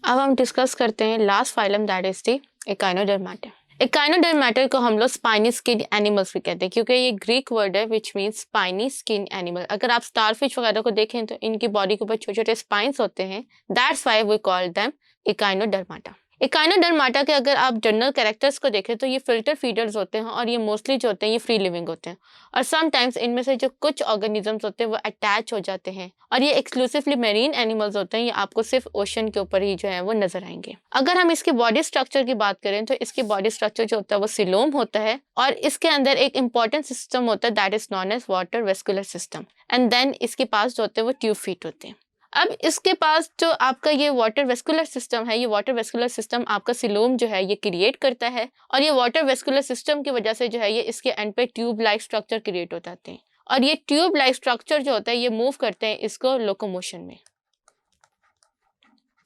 अब हम डिस्कस करते हैं last phylum that is the Echinodermata. Echinodermata को हम लोग स्पाइनी स्किन एनिमल्स भी कहते हैं क्योंकि ये ग्रीक वर्ड है which means spiny skin animal. अगर आप स्टारफिश वगैरह को देखें तो इनकी बॉडी के ऊपर छोटे छोटे स्पाइंस होते हैं, that's why we call them Echinodermata. Echinodermata के अगर आप जनरल कैरेक्टर्स को देखें तो ये फिल्टर फीडर्स होते हैं और ये मोस्टली जो होते हैं ये फ्री लिविंग होते हैं और समटाइम्स इनमें से जो कुछ ऑर्गेनिजम्स होते हैं वो अटैच हो जाते हैं और ये एक्सक्लूसिवली मेरीन एनिमल्स होते हैं। ये आपको सिर्फ ओशन के ऊपर ही जो है वो नजर आएंगे। अगर हम इसकी बॉडी स्ट्रक्चर की बात करें तो इसकी बॉडी स्ट्रक्चर जो होता है वो सिलोम होता है और इसके अंदर एक इंपॉर्टेंट सिस्टम होता है that is known as water vascular system and then इसके पास जो होते हैं वो ट्यूब फीट होते हैं। अब इसके पास जो आपका ये वाटर वेस्कुलर सिस्टम है, ये वाटर वेस्कुलर सिस्टम आपका सिलोम जो है ये क्रिएट करता है और ये वाटर वेस्कुलर सिस्टम की वजह से जो है ये इसके एंड पे ट्यूब लाइक स्ट्रक्चर क्रिएट हो जाते हैं और ये ट्यूब लाइक स्ट्रक्चर जो होता है ये मूव करते हैं इसको लोकोमोशन में।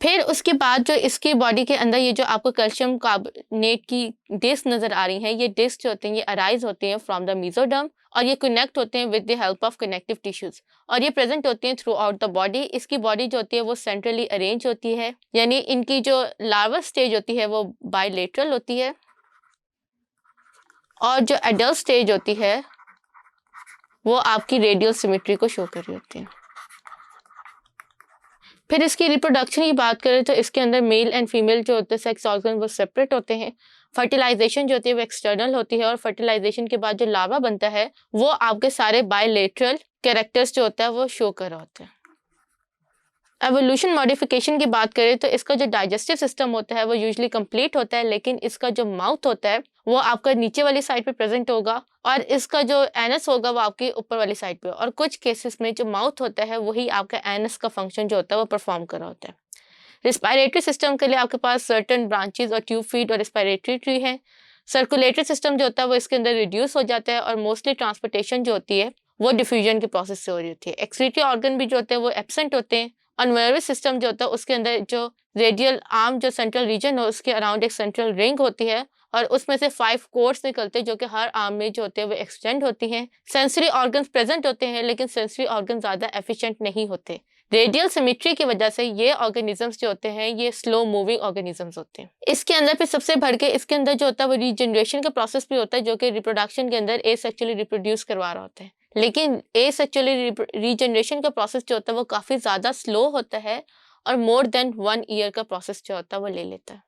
फिर उसके बाद जो इसकी बॉडी के अंदर ये जो आपको कैल्शियम कार्बोनेट की डिस्क नजर आ रही है, ये डिस्क जो होते हैं ये अराइज होते हैं फ्रॉम द मेसोडर्म और ये कनेक्ट होते हैं with the help of connective tissues और ये प्रेजेंट होती हैं थ्रू आउट द बॉडी। इसकी बॉडी जो होती है वो सेंट्रली अरेंज होती है, यानी इनकी जो लार्वा स्टेज होती है वो बायलेटरल होती है और जो एडल्ट स्टेज होती है वो आपकी रेडियल सिमेट्री को शो कर रही होती है। फिर इसकी रिप्रोडक्शन की बात करें तो इसके अंदर मेल एंड फीमेल जो होते हैं सेक्स ऑर्गन वो सेपरेट होते हैं। फर्टिलाइजेशन जो होती है वो एक्सटर्नल होती है और फर्टिलाइजेशन के बाद जो लार्वा बनता है वो आपके सारे बायलेटरल कैरेक्टर्स जो होता है वो शो कर रहा होता है। एवोल्यूशन मॉडिफिकेशन की बात करें तो इसका जो डाइजेस्टिव सिस्टम होता है वो यूजुअली कंप्लीट होता है, लेकिन इसका जो माउथ होता है वो आपका नीचे वाली साइड पे प्रेजेंट होगा और इसका जो एनस होगा वो आपकी ऊपर वाली साइड पे और कुछ केसेस में जो माउथ होता है वही आपका एनस का फंक्शन जो होता है वो परफॉर्म कर रहा होता है। रिस्पायरेटरी सिस्टम के लिए आपके पास सर्टेन ब्रांचेस और ट्यूब फीट और रिस्पायरेटरी ट्री है। सर्कुलेटरी सिस्टम जो होता है वो इसके अंदर रिड्यूस हो जाता है और मोस्टली ट्रांसपोर्टेशन जो होती है वो डिफ्यूजन के प्रोसेस से हो रही होती है। एक्सक्रीटरी ऑर्गन भी जो होते हैं वो एब्सेंट होते हैं और नर्वस सिस्टम जो होता है उसके अंदर जो रेडियल आर्म जो सेंट्रल रीजन हो उसके अराउंड एक सेंट्रल रिंग होती है और उसमें से 5 कोर्स निकलते हैं जो कि हर आर्म में जो होते हैं वो एक्सटेंड होती हैं। सेंसरी ऑर्गन्स प्रेजेंट होते हैं लेकिन सेंसरी ऑर्गन ज़्यादा एफिशिएंट नहीं होते। रेडियल सिमेट्री की वजह से ये ऑर्गेनिजम्स जो होते हैं ये स्लो मूविंग ऑर्गेनिजम्स होते हैं। इसके अंदर फिर सबसे बढ़ के इसके अंदर जो होता है वो रीजनरेशन का प्रोसेस भी होता है जो कि रिप्रोडक्शन के अंदर एसेक्सुअली रिप्रोड्यूस करवा रहा होता है, लेकिन एसेक्सुअली रीजनरेशन का प्रोसेस जो होता है वो काफ़ी ज़्यादा स्लो होता है और मोर देन 1 ईयर का प्रोसेस जो होता है वो ले लेता है।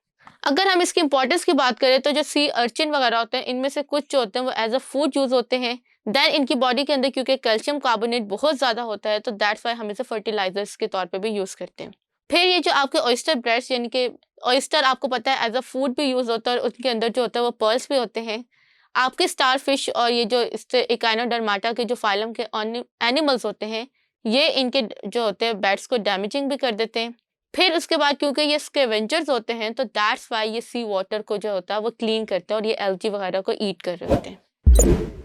अगर हम इसकी इंपॉर्टेंस की बात करें तो जो सी अर्चिन वगैरह होते हैं इनमें से कुछ जो होते हैं वो एज अ फूड यूज होते हैं। देन इनकी बॉडी के अंदर क्योंकि कैल्शियम कार्बोनेट बहुत ज़्यादा होता है तो दैट्स वाई हम इसे फर्टिलाइजर्स के तौर पे भी यूज़ करते हैं। फिर ये जो आपके ऑयस्टर ब्रेड्स यानी कि ऑयस्टर आपको पता है एज अ फूड भी यूज़ होता है और उनके अंदर जो होता है वो पर्ल्स भी होते हैं। आपके स्टार फिश और ये जो एकाइनोडर्माटा के जो फाइलम के एनिमल्स होते हैं ये इनके जो होते हैं बैट्स को डैमेजिंग भी कर देते हैं। फिर उसके बाद क्योंकि ये स्कैवेंजर्स होते हैं तो दैट्स वाई ये सी वाटर को जो होता है वो क्लीन करते हैं और ये एल्गी वगैरह को ईट कर रहे होते हैं।